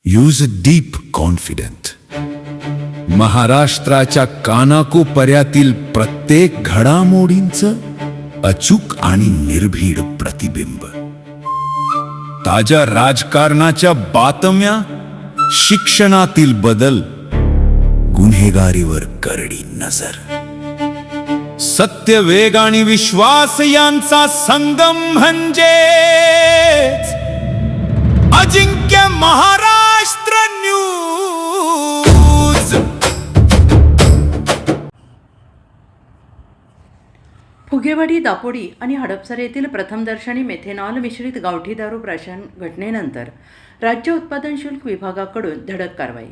Use deep confident. महाराष्ट्राच्या कानाकोपऱ्यातील प्रत्येक घडामोडींचं अचूक आणि निर्भीड प्रतिबिंब. ताज्या राजकारणाच्या बातम्या, शिक्षणातील बदल, गुन्हेगारीवर करडी नजर. सत्य, वेग आणि विश्वास यांचा संगम म्हणजे अजिंक्य महाराष्ट्र न्यूज. फुगेवाडी, दापोडी आणि हडपसर येथील प्रथमदर्शनी मेथेनॉल मिश्रित गावठी दारू प्राशन घटनेनंतर राज्य उत्पादन शुल्क विभागाकडून धडक कारवाई.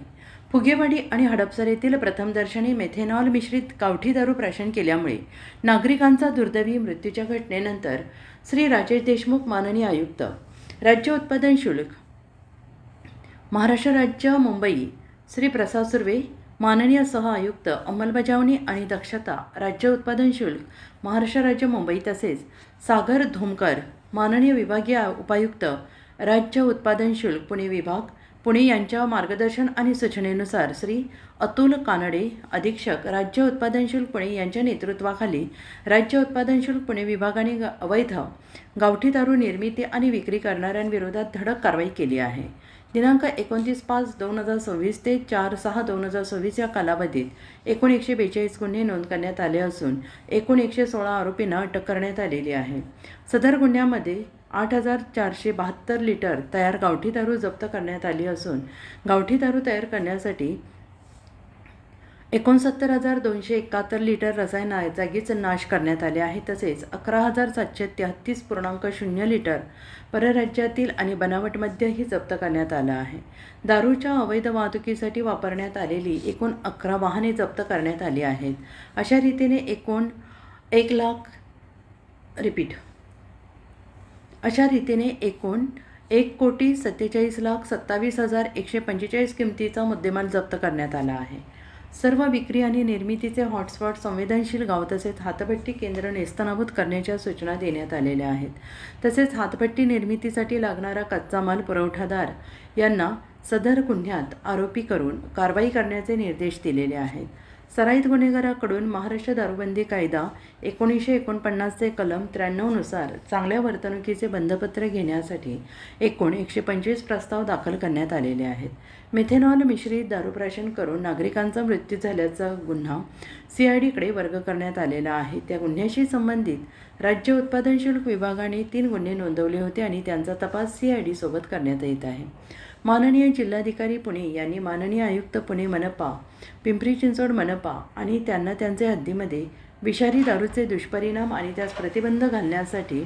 फुगेवाडी आणि हडपसर येथील प्रथमदर्शनी मेथेनॉल मिश्रित गावठी दारू प्राशन केल्यामुळे नागरिकांचा दुर्दैवी मृत्यूच्या घटनेनंतर श्री राजेश देशमुख, माननीय आयुक्त, राज्य उत्पादन शुल्क, महाराष्ट्र राज्य, मुंबई, श्री प्रसाद सुर्वे, माननीय सह आयुक्त, अंमलबजावणी आणि दक्षता, राज्य उत्पादन शुल्क, महाराष्ट्र राज्य, मुंबई, तसेच सागर धोमकर, माननीय विभागीय उपायुक्त, राज्य उत्पादन शुल्क, पुणे विभाग, पुणे यांच्या मार्गदर्शन आणि सूचनेनुसार श्री अतुल कानडे, अधीक्षक, राज्य उत्पादन शुल्क, पुणे यांच्या नेतृत्वाखाली राज्य उत्पादन शुल्क, पुणे विभागाने अवैध गावठी दारू निर्मिती आणि विक्री करणाऱ्यांविरोधात धडक कारवाई केली आहे. दिनांक 29/5/2026 ते 4/6/2026 या कालावधीत एकूण 142 गुन्हे नोंद करण्यात आले असून एकूण 116 आरोपींना अटक करण्यात आलेली आहे. सदर गुन्ह्यामध्ये 8,472 लिटर तयार गावठी दारू जप्त करण्यात आली असून गावठी दारू तयार करण्यासाठी 69,271 लिटर रसायन जागीच नाश करण्यात आले आहे. तसेच 11,733.0 लिटर परराज्यातील आणि बनावट मद्यही जप्त करण्यात आलं आहे. दारूच्या अवैध वाहतुकीसाठी वापरण्यात आलेली एकूण 11 वाहने जप्त करण्यात आली आहेत. अशा रीतीने एकूण 1,47,27,145 किमतीचा मुद्देमाल जप्त करण्यात आला आहे. सर्व विक्री आणि निर्मितीचे हॉटस्पॉट, संवेदनशील गाव तसेच हातभट्टी केंद्र नेस्तनाबूत करण्याच्या सूचना देण्यात आलेल्या आहेत. तसेच हातभट्टी निर्मितीसाठी लागणारा कच्चा माल पुरवठादार यांना सदर गुन्ह्यात आरोपी करून कारवाई करण्याचे निर्देश दिलेले आहेत. सराईत गुन्हेगाराकडून महाराष्ट्र दारूबंदी कायदा 1949 चे कलम 93 नुसार चांगल्या वर्तणुकीचे बंधपत्र घेण्यासाठी एकूण 125 प्रस्ताव दाखल करण्यात आलेले आहेत. मेथेनॉल मिश्रित दारूप्राशन करून नागरिकांचा मृत्यू झाल्याचा गुन्हा CIDकडे वर्ग करण्यात आलेला आहे. त्या गुन्ह्याशी संबंधित राज्य उत्पादन शुल्क विभागाने 3 गुन्हे नोंदवले होते आणि त्यांचा तपास CID सोबत करण्यात येत आहे. माननीय जिल्हाधिकारी पुणे यांनी माननीय आयुक्त पुणे मनपा, पिंपरी चिंचवड मनपा आणि त्यांना त्यांचे हद्दीमध्ये विषारी दारूचे दुष्परिणाम आणि त्यास प्रतिबंध घालण्यासाठी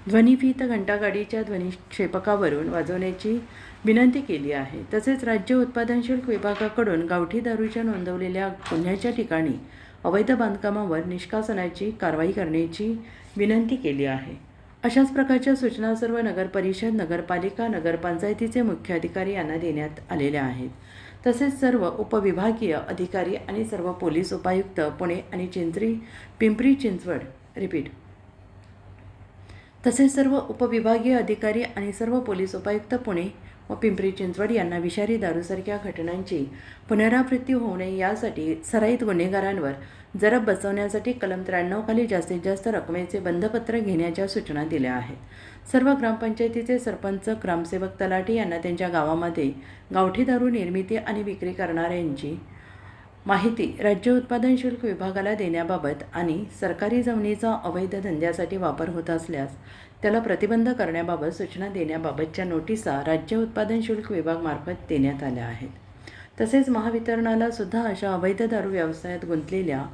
ध्वनिफीत घंटागाडीच्या ध्वनिक्षेपकावरून वाजवण्याची विनंती केली आहे. तसेच राज्य उत्पादन शुल्क विभागाकडून गावठी दारूच्या नोंदवलेल्या गुन्ह्याच्या ठिकाणी अवैध बांधकामावर निष्कासनाची कारवाई करण्याची विनंती केली आहे. अशाच प्रकारच्या सूचना सर्व नगरपरिषद, नगरपालिका, नगरपंचायतीचे मुख्य अधिकारी यांना देण्यात आलेल्या आहेत. तसेच सर्व उपविभागीय अधिकारी आणि सर्व पोलीस उपायुक्त पुणे आणि पिंपरी चिंचवड तसेच सर्व उपविभागीय अधिकारी आणि सर्व पोलीस उपायुक्त पुणे व पिंपरी चिंचवड यांना विषारी दारूसारख्या घटनांची पुनरावृत्ती होऊ नये यासाठी सराईत गुन्हेगारांवर जरब बसवण्यासाठी कलम 93 खाली जास्तीत जास्त रकमेचे बंधपत्र घेण्याच्या सूचना दिल्या आहेत. सर्व ग्रामपंचायतीचे सरपंच, ग्रामसेवक, तलाठी यांना त्यांच्या गावामध्ये गावठी दारू निर्मिती आणि विक्री करणाऱ्यांची माहिती राज्य उत्पादन शुल्क विभागाला देण्याबाबत आणि सरकारी जमिनीचा अवैध धंद्यासाठी वापर होत असल्यास त्याला प्रतिबंध करण्याबाबत सूचना देण्याबाबतच्या नोटिसा राज्य उत्पादन शुल्क विभागामार्फत देण्यात आल्या आहेत. तसेच महावितरणाला सुद्धा अशा अवैध दारू व्यवसायात गुंतलेल्या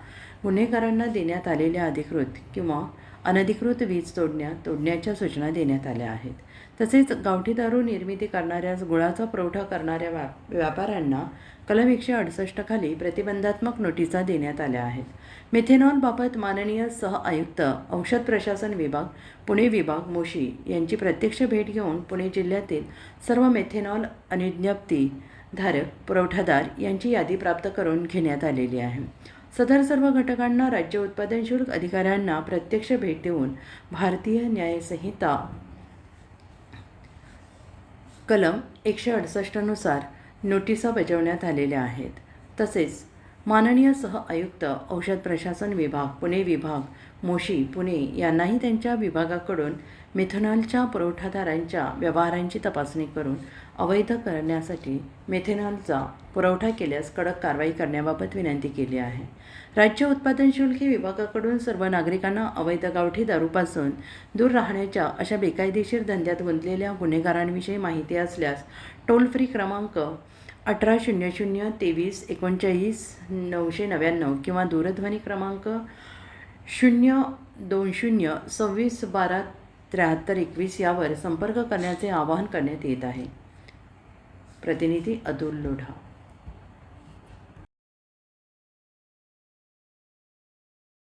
गुन्हेगारांना देण्यात आलेल्या अधिकृत किंवा अनधिकृत वीज तोडण्याच्या सूचना देण्यात आल्या आहेत. तसेच गावठी दारू निर्मिती करणाऱ्यास गुळाचा पुरवठा करणाऱ्या व्यापाऱ्यांना कलम 168 खाली प्रतिबंधात्मक नोटिसा देण्यात आल्या आहेत. मेथेनॉलबाबत माननीय सह आयुक्त, औषध प्रशासन विभाग, पुणे विभाग, मोशी यांची प्रत्यक्ष भेट घेऊन पुणे जिल्ह्यातील सर्व मेथेनॉल अनुज्ञप्ती धारक पुरवठादार यांची यादी प्राप्त करून घेण्यात आलेली आहे. सदर सर्व घटकांना राज्य उत्पादन शुल्क अधिकाऱ्यांना प्रत्यक्ष भेट देऊन भारतीय न्याय संहिता कलम 168नुसार नोटिसा बजावण्यात आलेल्या आहेत. तसेच माननीय सह आयुक्त औषध प्रशासन विभाग पुणे विभाग मोशी पुणे यांनाही त्यांच्या विभागाकडून मिथेनॉलच्या पुरवठादारांच्या व्यवहारांची तपासणी करून अवैध करण्यासाठी मिथेनॉलचा पुरवठा केल्यास कडक कारवाई करण्याबाबत विनंती केली आहे. राज्य उत्पादन शुल्क विभागाकडून सर्व नागरिकांना अवैध गावठी दारूपासून दूर राहण्याच्या अशा बेकायदेशीर धंद्यात गुंतलेल्या गुन्हेगारांविषयी माहिती असल्यास टोल फ्री क्रमांक 1800 23 39 999 किंवा दूरध्वनी क्रमांक 020 26 12 73 21 यावर संपर्क करण्याचे आवाहन करण्यात येत आहे. प्रतिनिधी अतुल लोढा.